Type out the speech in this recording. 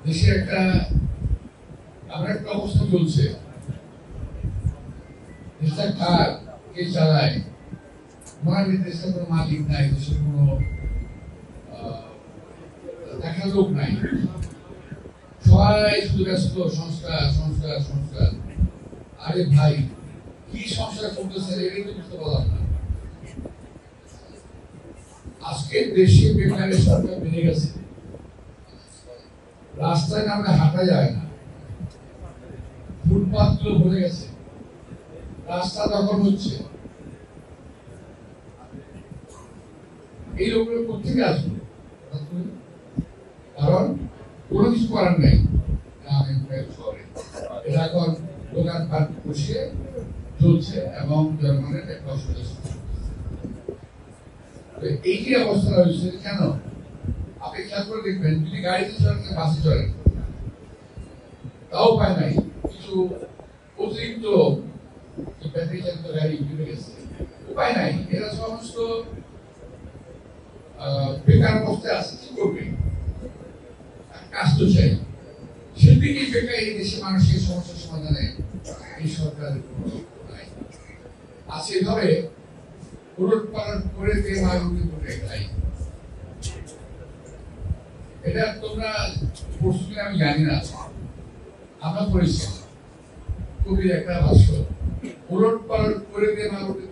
দেশে একটা এমন একটা অবস্থা চলছে, দেশটা কার কে চালায় মনে হয় দেশের কোনো মালিক নাই, দেশের কোনো দেখার লোক নাই, সবাই শুধু ব্যস্ত সংস্কার সংস্কার সংস্কার। আরে ভাই কি সংস্কার করতেছে এটাই তো বুঝতে পারলাম না। আজকে দেশে বেকারের সংখ্যা বেড়ে গেছে, রাস্তায় নামলে হাঁটা যায় না, ফুটপাথ গুলো ভরে গেছে, রাস্তা দখল হচ্ছে। এই লোকগুলো কোথেকে আসবে? কারণ কোনো কিছু করার নেই শহরে, এটা এখন দোকানপাট বসিয়ে চলছে এবং জনগণের একটা অসুবিধা। এই যে অবস্থা হয়েছে কেন আপনি খেয়াল করে দেখবেন, যদি গাড়িতে চলেন বাসে চলেন তাও পায় নাই, কিছু অতিরিক্ত ব্যাটারি চালিত গাড়ি উঠে গেছে, উপায় নাই, এরা সমস্ত বেকার অবস্থায় আছে, কি করবে? কাজ তো চাই, সেদিকে বেকার এই দেশের মানুষের সমস্যার সমাধানে এই সরকারের আছে। এভাবে উলট পালট করে দিয়ে মাগুরি করে খাই। এটা তোমরা পড়ছো কিনা আমি জানি না, আমরা পড়েছি কবির একটা ভাষ্য, উলট পালট করে দিয়ে মাগুরি